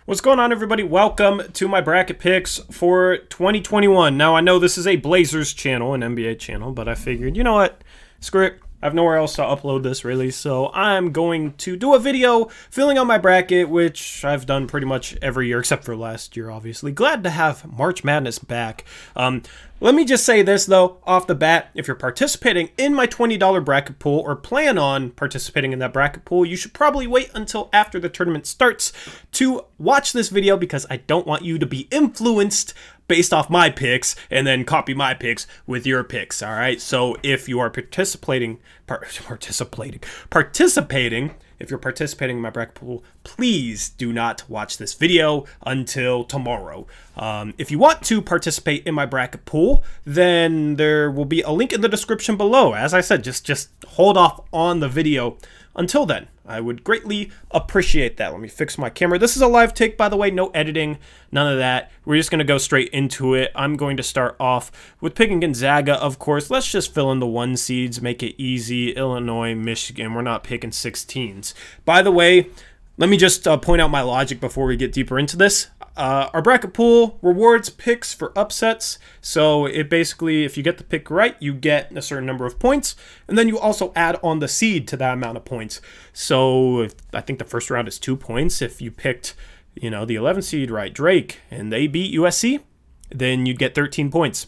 What's going on, everybody? Welcome to my bracket picks for 2021. Now, I know this is a Blazers channel, an NBA channel, but I figured, you know what? Screw it. I have nowhere else to upload this, really, so I'm going to do a video filling out my bracket, which I've done pretty much every year, except for last year, obviously. Glad to have March Madness back. Let me just say this, though, off the bat. If you're participating in my $20 bracket pool or plan on participating in that bracket pool, you should probably wait until after the tournament starts to watch this video because I don't want you to be influenced based off my picks and then copy my picks with your picks, all right? So if you are participating, if you're participating in my bracket pool, please do not watch this video until tomorrow. If you want to participate in my bracket pool, then there will be a link in the description below. As I said, just hold off on the video until then. I would greatly appreciate that. Let me fix my camera. This is a live take, by the way, no editing, none of that. We're just going to go straight into it. I'm going to start off with picking Gonzaga, of course. Let's just fill in the 1 seeds, make it easy. Illinois, Michigan, we're not picking 16s. By the way, let me just point out my logic before we get deeper into this. Our bracket pool rewards picks for upsets. So it basically, if you get the pick right, you get a certain number of points. And then you also add on the seed to that amount of points. So I think the first round is 2 points. If you picked, the 11th seed right, Drake, and they beat USC, then you'd get 13 points.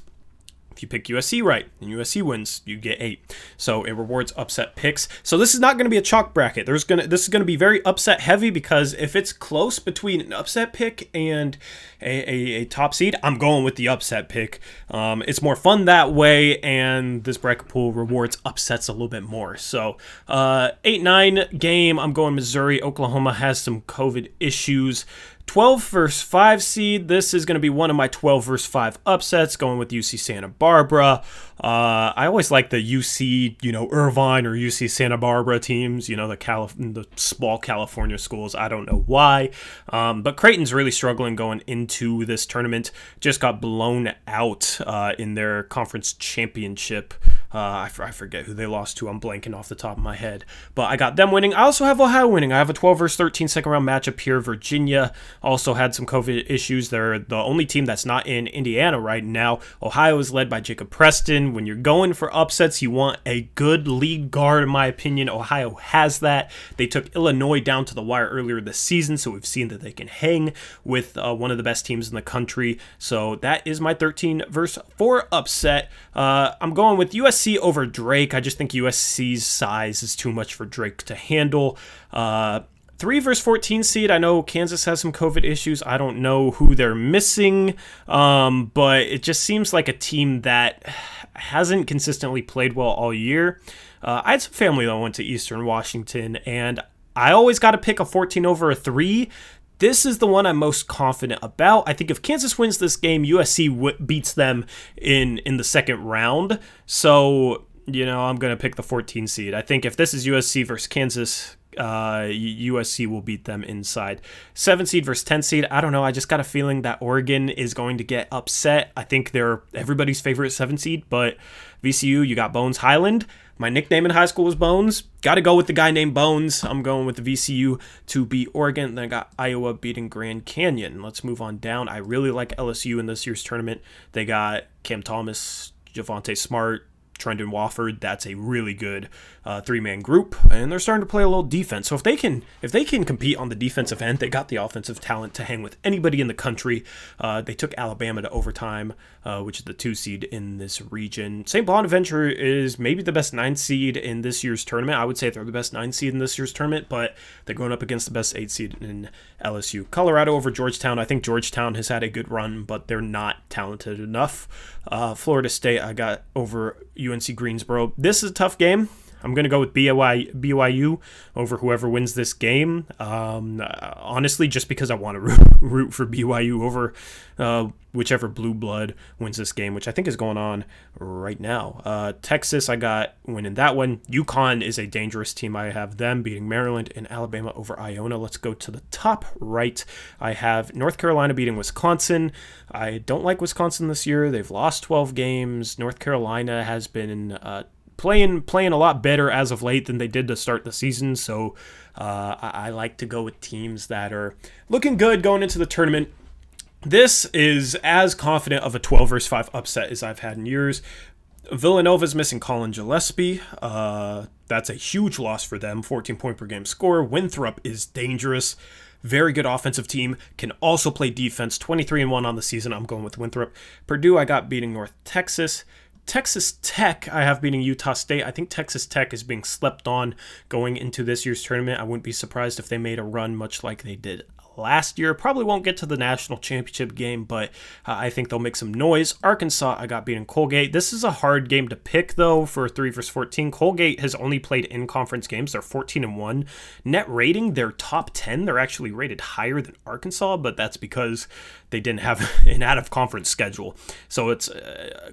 If you pick USC right and USC wins, you get 8. So it rewards upset picks. So this is not going to be a chalk bracket. This is going to be very upset heavy because if it's close between an upset pick and a top seed, I'm going with the upset pick. It's more fun that way, and this bracket pool rewards upsets a little bit more. So 8-9 game, I'm going Missouri. Oklahoma has some COVID issues. 12 versus 5 seed. This is going to be one of my 12 versus 5 upsets, going with UC Santa Barbara. I always like the UC, Irvine or UC Santa Barbara teams, the small California schools. I don't know why. But Creighton's really struggling going into this tournament. Just got blown out in their conference championship. I forget who they lost to. I'm blanking off the top of my head. But I got them winning. I also have Ohio winning. I have a 12 versus 13 second round matchup here. Virginia also had some COVID issues. They're the only team that's not in Indiana right now. Ohio is led by Jacob Preston. When you're going for upsets, you want a good lead guard, in my opinion. Ohio has that. They took Illinois down to the wire earlier this season, so we've seen that they can hang with one of the best teams in the country. So that is my 13 versus 4 upset. I'm going with USC over Drake. I just think USC's size is too much for Drake to handle. 3 versus 14 seed. I know Kansas has some COVID issues. I don't know who they're missing, but it just seems like a team that hasn't consistently played well all year. I had some family that went to Eastern Washington, and I always got to pick a 14 over a 3. This is the one I'm most confident about. I think if Kansas wins this game, USC beats them in the second round. So, I'm going to pick the 14 seed. I think if this is USC versus Kansas, USC will beat them inside. 7 seed versus 10 seed. I don't know. I just got a feeling that Oregon is going to get upset. I think they're everybody's favorite 7 seed, but VCU, you got Bones Highland. My nickname in high school was Bones. Got to go with the guy named Bones. I'm going with the VCU to beat Oregon. Then I got Iowa beating Grand Canyon. Let's move on down. I really like LSU in this year's tournament. They got Cam Thomas, Javonte Smart, Trendon Wofford. That's a really good 3-man group, and they're starting to play a little defense. So if they can compete on the defensive end, they got the offensive talent to hang with anybody in the country. They took Alabama to overtime, which is the 2 seed in this region. St. Bonaventure is maybe the best 9 seed in this year's tournament. I would say they're the best 9 seed in this year's tournament, but they're going up against the best 8 seed in LSU. Colorado over Georgetown. I think Georgetown has had a good run, but they're not talented enough. Florida State, I got over UNC Greensboro. This is a tough game. I'm going to go with BYU over whoever wins this game. Honestly, just because I want to root for BYU over whichever blue blood wins this game, which I think is going on right now. Texas, I got winning that one. UConn is a dangerous team. I have them beating Maryland, and Alabama over Iona. Let's go to the top right. I have North Carolina beating Wisconsin. I don't like Wisconsin this year. They've lost 12 games. North Carolina has been playing a lot better as of late than they did to start the season. So I like to go with teams that are looking good going into the tournament. This is as confident of a 12 versus 5 upset as I've had in years. Villanova's missing Colin Gillespie. That's a huge loss for them. 14-point per game score. Winthrop is dangerous. Very good offensive team. Can also play defense. 23-1 on the season. I'm going with Winthrop. Purdue, I got beating North Texas. Texas Tech, I have beating Utah State. I think Texas Tech is being slept on going into this year's tournament. I wouldn't be surprised if they made a run much like they did last year. Probably won't get to the national championship game, but I think they'll make some noise. Arkansas, I got beating Colgate. This is a hard game to pick, though, for 3 versus 14. Colgate has only played in-conference games. They're 14-1. Net rating, they're top 10. They're actually rated higher than Arkansas, but that's because they didn't have an out-of-conference schedule. So it's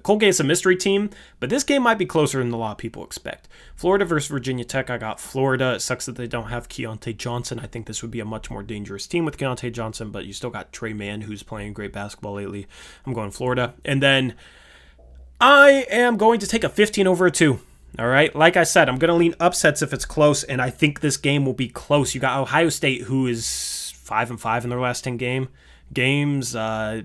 Colgate's a mystery team, but this game might be closer than a lot of people expect. Florida versus Virginia Tech, I got Florida. It sucks that they don't have Keontae Johnson. I think this would be a much more dangerous team with Keontae Johnson, but you still got Trey Mann, who's playing great basketball lately. I'm going Florida. And then I am going to take a 15 over a 2. All right. Like I said, I'm going to lean upsets if it's close, and I think this game will be close. You got Ohio State, who is 5-5 in their last 10 games. I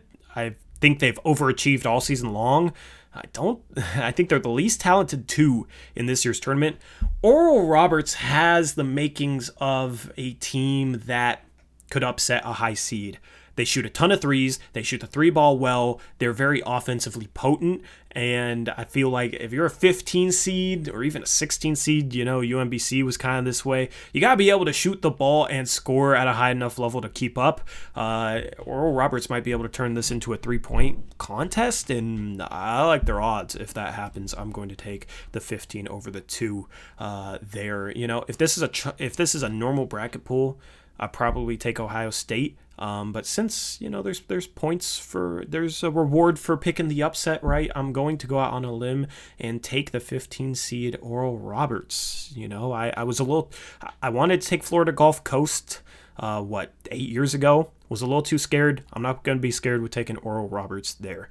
think they've overachieved all season long. I think they're the least talented 2 in this year's tournament. Oral Roberts has the makings of a team that could upset a high seed. They shoot a ton of threes. They shoot the 3-ball well. They're very offensively potent. And I feel like if you're a 15 seed or even a 16 seed, UMBC was kind of this way. You got to be able to shoot the ball and score at a high enough level to keep up. Oral Roberts might be able to turn this into a 3-point contest, and I like their odds. If that happens, I'm going to take the 15 over the 2 there. If this is a normal bracket pool, I'd probably take Ohio State. But since, there's a reward for picking the upset, right? I'm going to go out on a limb and take the 15 seed Oral Roberts. I wanted to take Florida Gulf Coast, 8 years ago. Was a little too scared. I'm not going to be scared with taking Oral Roberts there.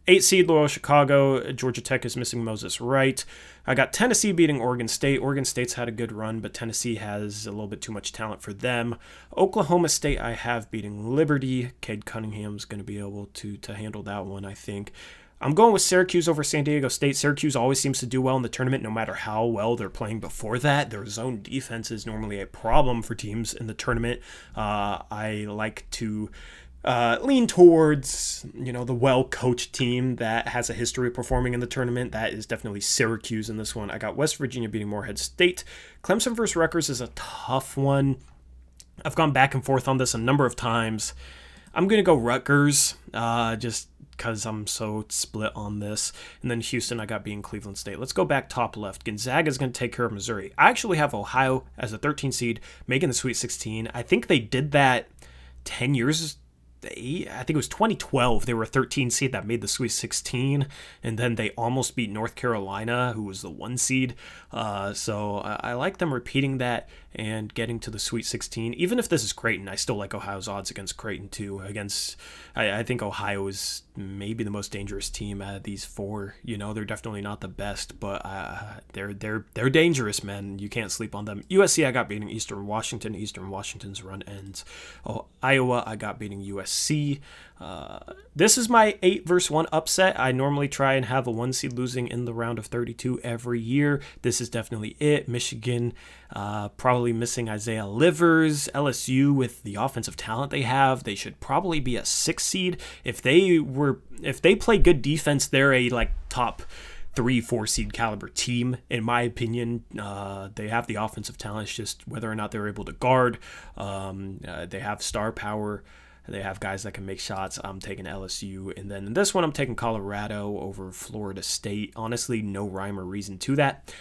8 seed Loyola Chicago. Georgia Tech is missing Moses Wright. I got Tennessee beating Oregon State. Oregon State's had a good run, but Tennessee has a little bit too much talent for them. Oklahoma State I have beating Liberty. Cade Cunningham's going to be able to handle that one, I think. I'm going with Syracuse over San Diego State. Syracuse always seems to do well in the tournament no matter how well they're playing before that. Their zone defense is normally a problem for teams in the tournament. I like to lean towards, the well-coached team that has a history of performing in the tournament. That is definitely Syracuse in this one. I got West Virginia beating Morehead State. Clemson versus Rutgers is a tough one. I've gone back and forth on this a number of times. I'm going to go Rutgers, just because I'm so split on this. And then Houston, I got beating Cleveland State. Let's go back top left. Gonzaga is going to take care of Missouri. I actually have Ohio as a 13 seed, making the Sweet 16. I think they did that 10 years I think it was 2012, they were a 13 seed that made the Sweet 16, and then they almost beat North Carolina, who was the 1 seed. So I like them repeating that and getting to the Sweet 16. Even if this is Creighton, I still like Ohio's odds against Creighton too. I think Ohio is maybe the most dangerous team out of these 4. They're definitely not the best, but they're dangerous, man. You can't sleep on them. USC, I got beating Eastern Washington. Eastern Washington's run ends. Iowa, I got beating USC. This is my 8 versus 1 upset. I normally try and have a 1 seed losing in the round of 32 every year. This is definitely it. Michigan, probably missing Isaiah Livers. LSU, with the offensive talent they have, they should probably be a 6 seed. If they play good defense, they're a top 3-4 seed caliber team, in my opinion. They have the offensive talent. It's just whether or not they're able to guard. They have star power. They have guys that can make shots. I'm taking LSU. And then in this one, I'm taking Colorado over Florida State. Honestly, no rhyme or reason to that.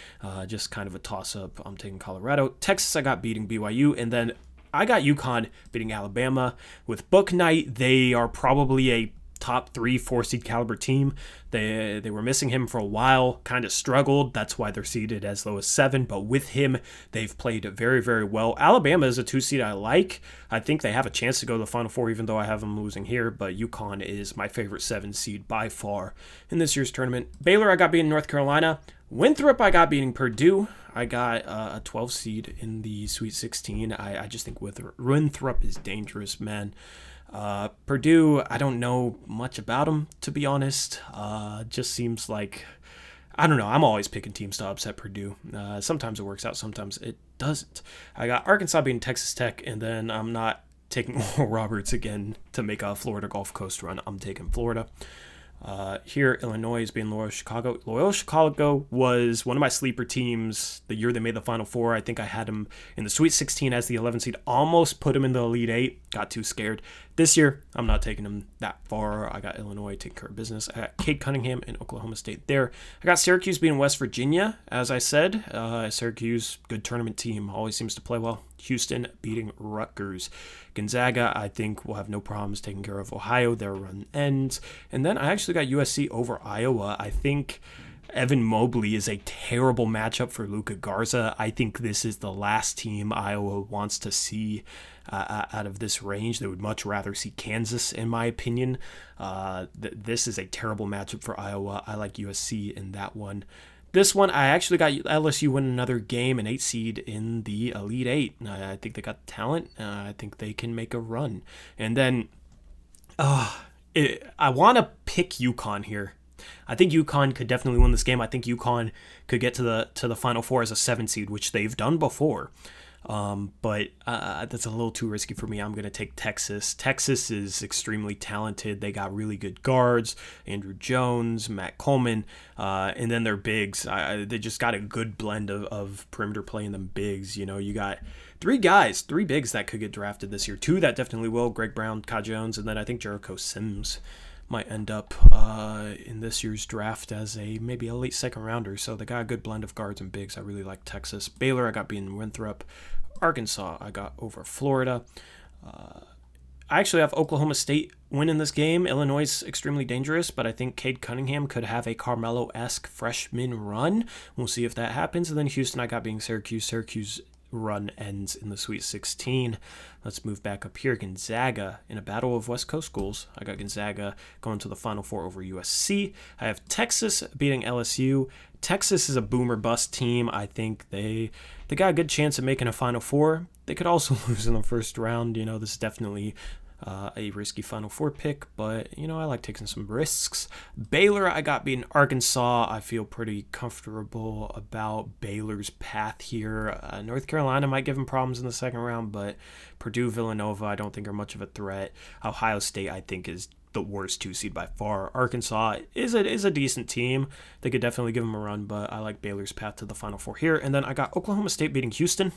Just kind of a toss-up. I'm taking Colorado. Texas, I got beating BYU. And then I got UConn beating Alabama. With Book Knight, they are probably a top 3-4 seed caliber team. They were missing him for a while, kind of struggled. That's why they're seeded as low as 7. But with him, they've played very, very well. Alabama is a 2 seed I like. I think they have a chance to go to the Final Four, even though I have them losing here. But UConn is my favorite 7 seed by far in this year's tournament. Baylor, I got beating North Carolina. Winthrop, I got beating Purdue. I got a 12 seed in the Sweet 16. I just think Winthrop is dangerous, man. Purdue, I don't know much about them, to be honest. Just seems like, I don't know. I'm always picking teams to upset Purdue. Sometimes it works out, sometimes it doesn't. I got Arkansas beating Texas Tech, and then I'm not taking Oral Roberts again to make a Florida Gulf Coast run. I'm taking Florida. Here, Illinois is being Loyola Chicago. Loyola Chicago was one of my sleeper teams the year they made the Final Four. I think I had them in the Sweet 16 as the 11th seed. Almost put them in the Elite 8. Got too scared. This year, I'm not taking them that far. I got Illinois taking care of business. I got Cade Cunningham and Oklahoma State there. I got Syracuse beating West Virginia, as I said. Syracuse, good tournament team. Always seems to play well. Houston beating Rutgers. Gonzaga, I think, will have no problems taking care of Ohio. Their run ends. And then I actually got USC over Iowa. I think Evan Mobley is a terrible matchup for Luka Garza. I think this is the last team Iowa wants to see out of this range. They would much rather see Kansas, in my opinion. This is a terrible matchup for Iowa. I like USC in that one. This one, I actually got LSU win another game, an 8 seed in the Elite 8. I think they got the talent. I think they can make a run. And then I want to pick UConn here. I think UConn could definitely win this game. I think UConn could get to the Final Four as a 7 seed, which they've done before. But that's a little too risky for me. I'm going to take Texas. Texas is extremely talented. They got really good guards, Andrew Jones, Matt Coleman, and then their bigs. They just got a good blend of perimeter play in them bigs. You know, you got three bigs that could get drafted this year. 2 that definitely will, Greg Brown, Kai Jones, and then I think Jericho Sims might end up in this year's draft as maybe a late second rounder. So they got a good blend of guards and bigs. I really like Texas. Baylor, I got beating Winthrop. Arkansas, I got over Florida. I actually have Oklahoma State winning this game. Illinois is extremely dangerous, but I think Cade Cunningham could have a Carmelo-esque freshman run. We'll see if that happens. And then Houston, I got beating Syracuse. Syracuse run ends in the Sweet 16. Let's move back up here. Gonzaga in a battle of West Coast schools. I got Gonzaga going to the Final Four over USC. I have Texas beating LSU. Texas is a boomer bust team. I think they got a good chance of making a Final Four. They could also lose in the first round. You know, this is definitely a risky Final Four pick, but, you know, I like taking some risks. Baylor, I got beating Arkansas. I feel pretty comfortable about Baylor's path here. North Carolina might give them problems in the second round, but Purdue, Villanova, I don't think are much of a threat. Ohio State, I think, is the worst 2 seed by far. Arkansas is a decent team. They could definitely give them a run, but I like Baylor's path to the Final Four here. And then I got Oklahoma State beating Houston.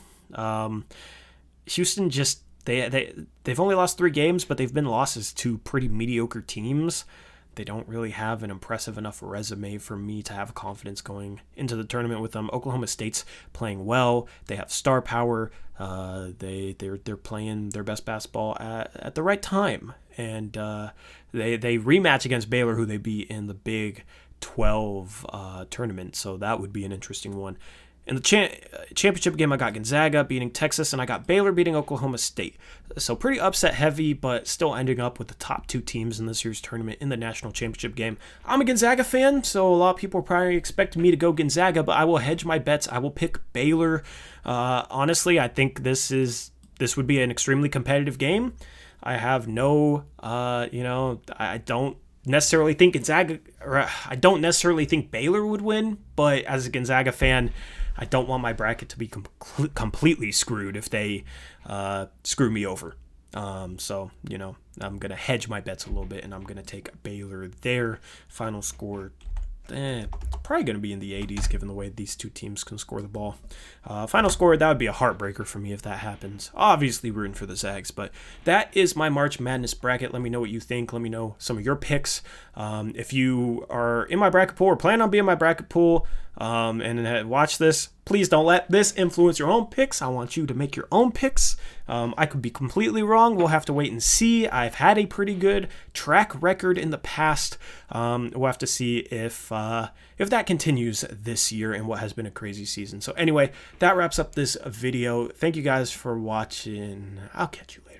Houston just they've only lost 3 games, but they've been losses to pretty mediocre teams. They don't really have an impressive enough resume for me to have confidence going into the tournament with them. Oklahoma State's playing well. They have star power. They're playing their best basketball at the right time, and they rematch against Baylor, who they beat in the Big 12 tournament. So that would be an interesting one. In the championship game, I got Gonzaga beating Texas, and I got Baylor beating Oklahoma State. So pretty upset heavy, but still ending up with the top 2 teams in this year's tournament in the national championship game. I'm a Gonzaga fan, so a lot of people are probably expecting me to go Gonzaga, but I will hedge my bets. I will pick Baylor. Honestly, I think this would be an extremely competitive game. I have I don't necessarily think Gonzaga, or I don't necessarily think Baylor would win, but as a Gonzaga fan, I don't want my bracket to be completely screwed if they screw me over. So, you know, I'm going to hedge my bets a little bit, and I'm going to take Baylor there. Final score, probably going to be in the 80s, given the way these 2 teams can score the ball. Final score, that would be a heartbreaker for me if that happens. Obviously rooting for the Zags, but that is my March Madness bracket. Let me know what you think. Let me know some of your picks. If you are in my bracket pool or plan on being in my bracket pool and watch this, please don't let this influence your own picks. I want you to make your own picks. I could be completely wrong. We'll have to wait and see. I've had a pretty good track record in the past. We'll have to see if that continues this year in what has been a crazy season. So anyway, that wraps up this video. Thank you guys for watching. I'll catch you later.